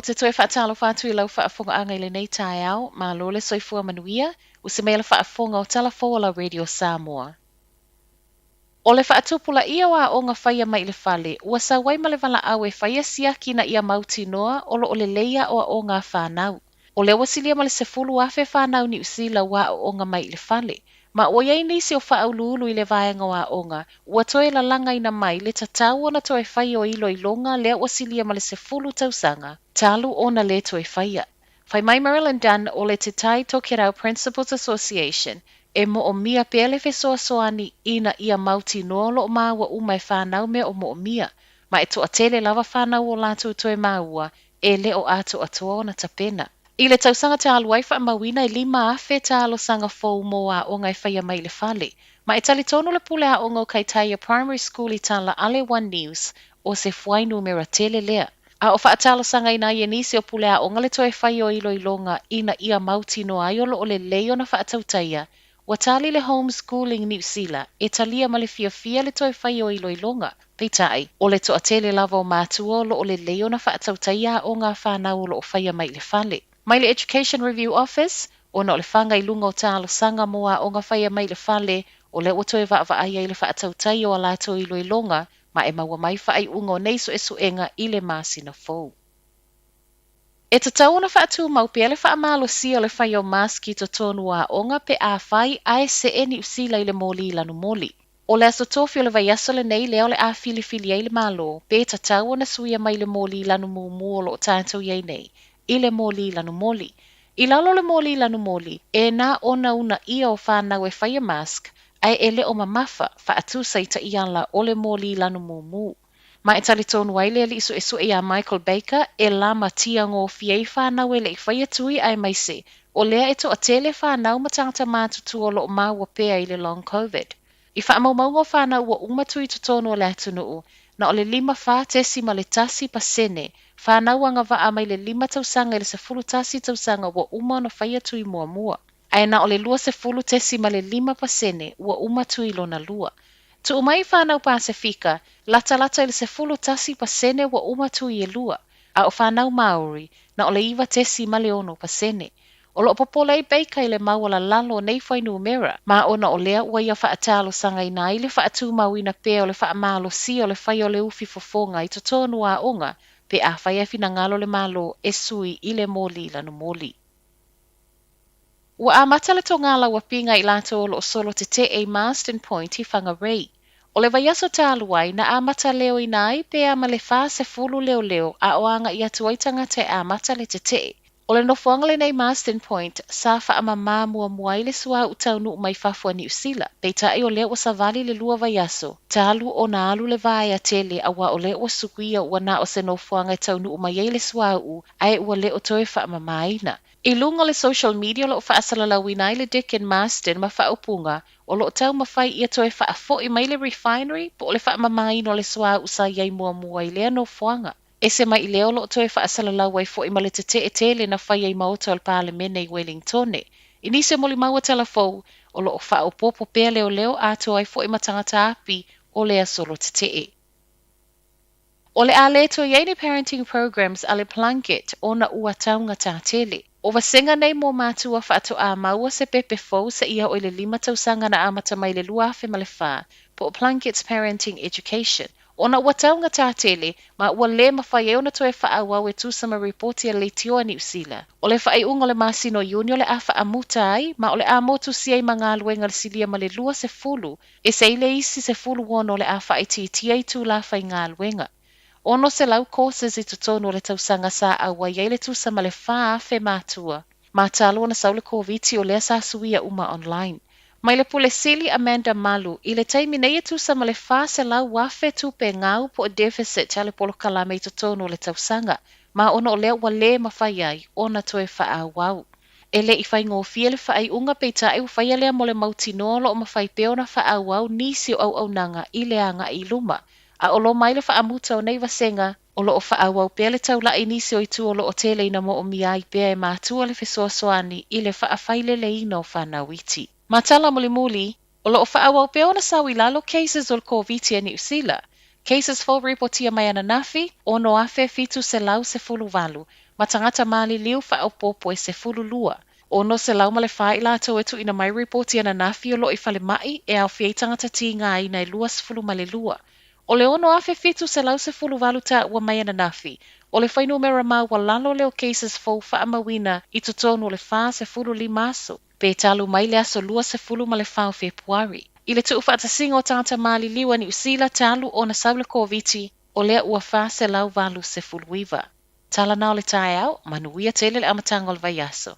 te toi whaatalo whātui lau whaafonga anga i le nei tae au, ma lole soifua manuia, o se mea le whaafonga o Talafoa Radio Samoa. O le whaatupula ia wa o ngā whaia mai le whale, ua sa wai ma le wala au e whaia siaki na ia mauti noa o le leia o ngā whanau. O le wasilia ma le sefulu afe whanau ni usila wa o ngā mai le whale. Ma o iei nisi o whaaululu i le vaenga wa onga, ua toe la langa ina mai le tatau ona toe whai o ilo i longa lea wasilia ma le sefulu tausanga, talu ona le toe whaia. Whai mai Marilyn Dunn o le Te Tai Tokirau Principals Association, e mo o mia pele fe soani ina ia mauti noa lo maa wa umai whanau me o mo o mia, ma e toa tele lava whanau o lātou toe maua, e le o ato atoa ona tapena. I le tausanga te aluai wha mawina i 5 afe te alo sanga fau moa o ngai whaia mai le whale. Ma e tali tono le pule a ongo kai taia primary school i tala Ale One News o se fuai numera tele lea. A o whaatalo sanga ina i nisi o pule a onga le toe whai o ilo ilonga ina ia mauti no aiolo o le leo na whaatautaia. Wa tali le homeschooling New Zealand e talia ma le fia le toe whai o ilo ilonga. Peitai, o le toa tele lava o mātua lo o le leo na whaatautaia o ngā whanau lo o whaia mai le whale. Mai le Education Review Office, o na o le whanga i lunga o tālo sanga moa o ngā whaia mai le whale, o le otoe wa aia i le whaatautai o a lātou ilo ilonga, ma e maua mai whaai unga o neiso e suenga i le māsina fōu. E ta tau na whaatu mau pe le whaamalo si o le whai o maski to tonu a onga pe a whai ae se e ni usila i le moli lanu moli. O le aso tofi o le vaiaso le nei leo le a fili ai le malo, pe ta tau na suia mai le moli lanu mumu o lo tātou iei nei. I le moli lanu moli. I lalo le moli lanu moli, e nā ona una ia o whanau e whaia mask, ai ele o mamafa whaatu saita i ala o le moli lanu mumu. Ma e tali tonu ai le iso e su e a Michael Baker, e lama tia ngō fiei whanau e le i whaia tui ai mai se, o lea e to a tele whanau matangata mātutu o lo maua pēa i le long COVID. I whaamau ngō whanau o umatui to tonu o le atunuu, na o le 5 tesi ma le tasi pasene, whanau anga wa mai le 5 tausanga i le 10 tasi tausanga wa uma na whaia tui mua. Ai na o le 2 tesi ma le 5 pasene wa uma tui lona lua. Tu umai whanau Pasifika, lata i le 10 tasi pasene wa uma tui e lua, a o whanau Maori, na o le 1 tesi ma le 1 pasene. O lo popolei beika i le mawala lalo nei whai numera, ma ona o lea ua ia whaatalo sanga i nai le whaatu mawina pe o le whaamalo si o le whai o le ufi fofonga i to tonu a onga, pe a whai e fina ngalo le malo e sui i le moli lanu moli. Ua a mata le tongala ua pinga i lato o lo solo te te e Marsden Point i whangarei. O le vaiaso tāluai na a mata leo i nai pe a ma le wha se fulu leo a oanga i atuaitanga te a mata le te te. O le nofuanga le nei Marsden Point, sa wha ama māmua mua i le sua utaunu mai whafua ni usila, pei tae o lea ua savali le lua vaiaso, tālu o na alu le vai a tele a wa o lea ua sukuia ua na o se nofuanga i taunu mai ei le sua u, ai ua lea o toe wha ama maina. I lunga le social media lo wha asalalau i nai le Dick and Marsden ma wha upunga, o lo tau mawhai ia toe wha afo i mai le refinery, po o le wha ama maina o le sua u sa iei mua i lea nofuanga. E se mai i leo lo toe wha asalalau ai fo i male te e tele na whai ai maoto al Parliamene i Wellingtone. I nise moli maua telefou o lo wha o popo pēr leo ato ai fo i matangata api o lea solo te e. O le a leto iei ni parenting programs a le Plunkett o na ua taunga tā tele. O wasenga nei mō mātua whaato a maua se pepe fau sa ia o le 5 tausanga na amata mai le lua afe ma le wha po Plunkett's Parenting Education. O na ua taunga tā tele, ma ua le mawhai e ona toe whaawau e tūsama reporti a le tioa ni usila. O le whaai unga le masino iuni o le a whaamuta ai, ma o le a motu siai ma ngā luenga le silia ma le lua se fulu, e se ile isi se fulu wono o le a whaai tia i tū la whai ngā luenga. Ono se lau courses I tutonu o le tausanga sa awa iei le tūsama le wha afe mātua, ma tālo na saule kōviti o lea sa suia uma online. Mai le pule sili Amanda Malu, I le taimi nei e tūsama le wha se lau wafe tupe ngau po o deficit ale polo kalame I tutonu o le tausanga, ma ono o lea ua le mawhai ai, ona toe wha a wau. E le I whai ngō fia le whai unga peita e whai lea mo le mautino lo o mawhai peo na wha a wau nisi o au nanga I le anga I luma. A o lo mai le whaamuta o nei wasenga, o lo o whaawau pēr le taula I nisi o I tu o lo o tele ina mo o miai pēr e mātua le whesoasoani I le whaawhaile le ino whanawiti. Matala muli, o lo o whaawau pēr o na sawi lalo cases o le COVID ni usila. Cases fo reportia mai ana nafi, o no afe fitu se lau se fulu walu, ma tangata maliliu whaopopo e se fululua. O no se lau male wha i lātou etu ina mai reporti ana nafi o lo i whale mai e au whiei tangata ti ngā ina i lua se fulu male lua. O le ono afe fitu se lau se fulu walu ta ua mai ana nafi. O le whainu mera mau wa lalo leo cases fau wha amawina i tutonu o le wha se fulu li maso. Pe talu mai le aso lua se fulu male wha o Februari. I le tuu whaata singo tangata mali liwa ni usila talu o na saule koviti o lea ua wha se lau walu se fulu wiva. Tala nao le tae au, manuia tele le amatanga o le vai aso.